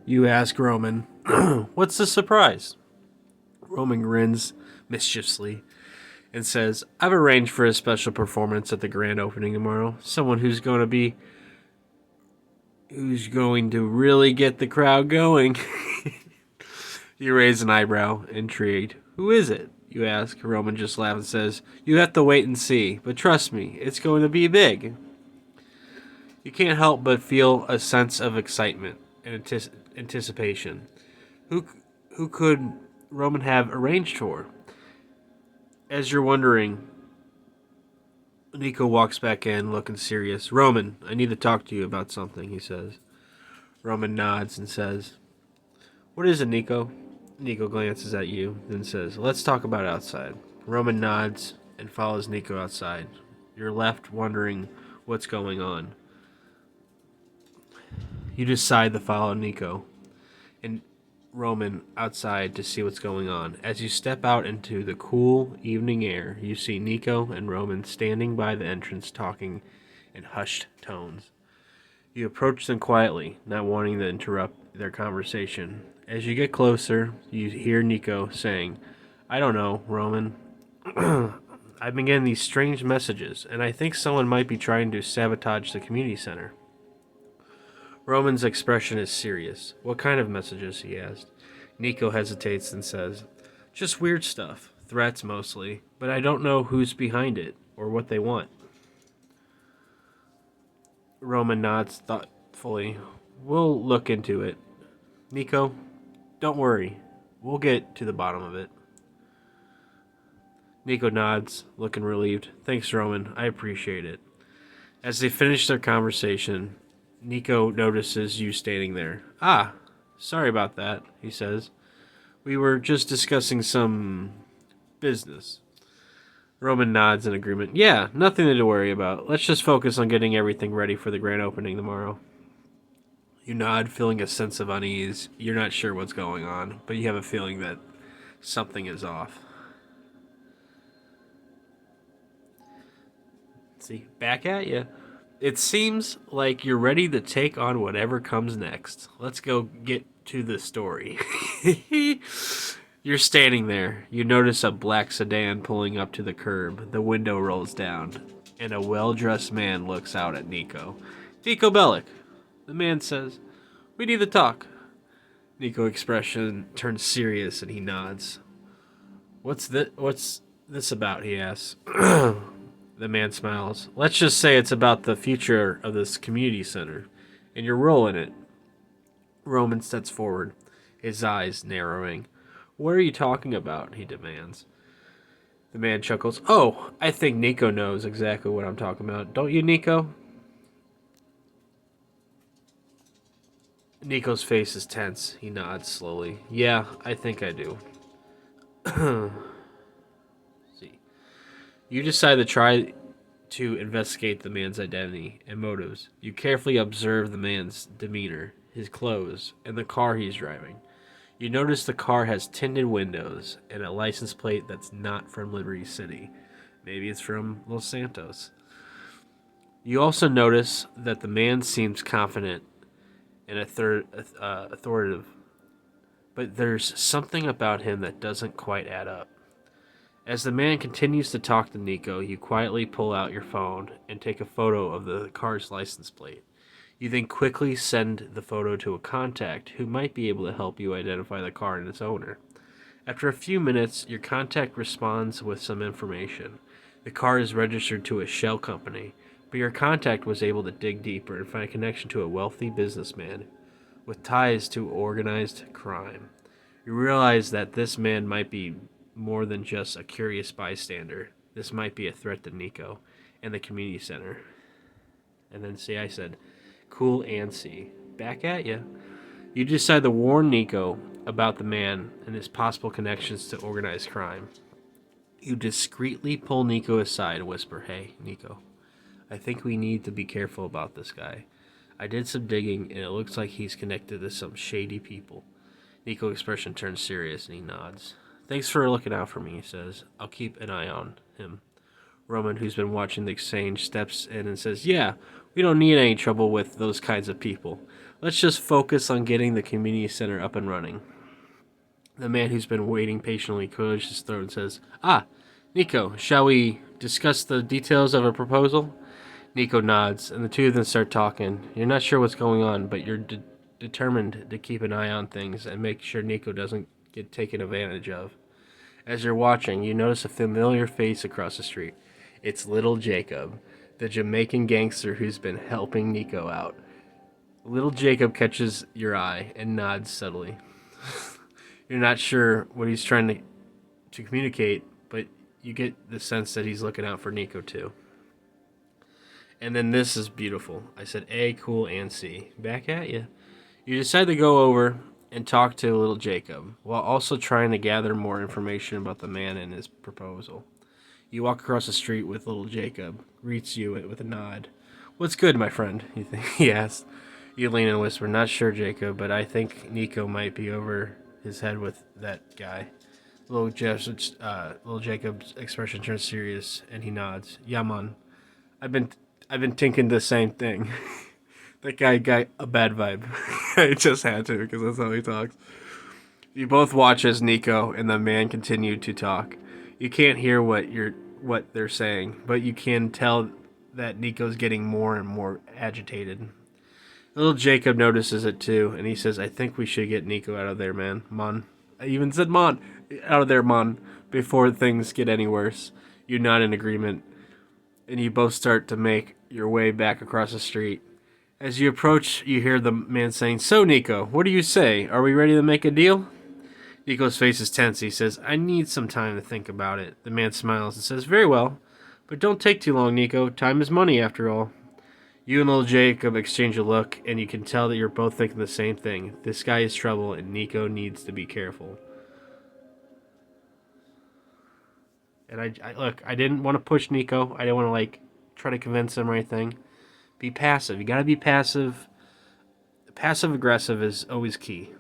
You ask Roman, what's the surprise? Roman grins mischievously and says, I've arranged for a special performance at the grand opening tomorrow. Someone who's going to really get the crowd going. You raise an eyebrow, intrigued. Who is it? You ask. Roman just laughs and says, you have to wait and see, but trust me, it's going to be big. You can't help but feel a sense of excitement and anticipation. Who, who could Roman have arranged for? As you're wondering, Nico walks back in, looking serious. Roman, I need to talk to you about something, he says. Roman nods and says, what is it, Nico? Nico glances at you, then says, let's talk about it outside. Roman nods and follows Nico outside. You're left wondering what's going on. You decide to follow Nico and Roman outside to see what's going on. As you step out into the cool evening air, you see Nico and Roman standing by the entrance talking in hushed tones. You approach them quietly, not wanting to interrupt their conversation. As you get closer, you hear Nico saying, I don't know, Roman. I've been getting these strange messages, and I think someone might be trying to sabotage the community center. Roman's expression is serious. What kind of messages? He asked. Nico hesitates and says, just weird stuff. Threats mostly, but I don't know who's behind it or what they want. Roman nods thoughtfully. We'll look into it. Nico, don't worry. We'll get to the bottom of it. Nico nods, looking relieved. Thanks, Roman. I appreciate it. As they finish their conversation, Nico notices you standing there. Ah, sorry about that, he says. We were just discussing some business. Roman nods in agreement. Yeah, nothing to worry about. Let's just focus on getting everything ready for the grand opening tomorrow. You nod, feeling a sense of unease. You're not sure what's going on, but you have a feeling that something is off. See, back at you. It seems like you're ready to take on whatever comes next. Let's go get to the story. You're standing there. You notice a black sedan pulling up to the curb. The window rolls down, and a well-dressed man looks out at Nico. Nico Bellic. The man says, we need to talk. Nico's expression turns serious, and he nods. What's this about? He asks. The man smiles. Let's just say it's about the future of this community center and your role in it. Roman steps forward, his eyes narrowing. What are you talking about? He demands. The man chuckles. Oh, I think Nico knows exactly what I'm talking about. Don't you, Nico? Nico's face is tense. He nods slowly. Yeah, I think I do. See. You decide to try to investigate the man's identity and motives. You carefully observe the man's demeanor, his clothes, and the car he's driving. You notice the car has tinted windows and a license plate that's not from Liberty City. Maybe it's from Los Santos. You also notice that the man seems confident and authoritative, but there's something about him that doesn't quite add up. As the man continues to talk to Nico, you quietly pull out your phone and take a photo of the car's license plate. You then quickly send the photo to a contact who might be able to help you identify the car and its owner. After a few minutes, your contact responds with some information. The car is registered to a shell company, but your contact was able to dig deeper and find a connection to a wealthy businessman with ties to organized crime. You realize that this man might be more than just a curious bystander. This might be a threat to Nico and the community center. And then see, I said, cool and see. Back at ya. You decide to warn Nico about the man and his possible connections to organized crime. You discreetly pull Nico aside and whisper, hey, Nico, I think we need to be careful about this guy. I did some digging and it looks like he's connected to some shady people. Nico's expression turns serious and he nods. Thanks for looking out for me, he says. I'll keep an eye on him. Roman, who's been watching the exchange, steps in and says, yeah, we don't need any trouble with those kinds of people. Let's just focus on getting the community center up and running. The man who's been waiting patiently clears his throat and says, "Ah, Nico, shall we discuss the details of a proposal?" Nico nods, and the two of them start talking. You're not sure what's going on, but you're determined to keep an eye on things and make sure Nico doesn't get taken advantage of. As you're watching, you notice a familiar face across the street. It's little Jacob, the Jamaican gangster who's been helping Nico out. Little Jacob catches your eye and nods subtly. You're not sure what he's trying to communicate, but you get the sense that he's looking out for Nico too. And then this is beautiful. I said A, cool, and C. Back at you. You decide to go over and talk to little Jacob, while also trying to gather more information about the man and his proposal. You walk across the street with little Jacob, greets you with a nod. "What's good, my friend?" he asks. You lean and whisper, "Not sure, Jacob, but I think Nico might be over his head with that guy." Little Jacob's expression turns serious, and he nods. "Yeah, man. I've been thinking the same thing." That guy got a bad vibe. I just had to because that's how he talks. You both watch as Nico and the man continue to talk. You can't hear what they're saying, but you can tell that Nico's getting more and more agitated. Little Jacob notices it too, and he says, "I think we should get Nico out of there, man. Mon." I even said "mon." Out of there, mon. Before things get any worse. You nod in agreement, and you both start to make your way back across the street. As you approach, you hear the man saying, "So, Nico, what do you say? Are we ready to make a deal?" Nico's face is tense. He says, "I need some time to think about it." The man smiles and says, "Very well. But don't take too long, Nico. Time is money, after all." You and little Jacob exchange a look, and you can tell that you're both thinking the same thing. This guy is trouble, and Nico needs to be careful. And I didn't want to push Nico. I didn't want to, try to convince him or anything. Be passive. You gotta be passive. Passive aggressive is always key.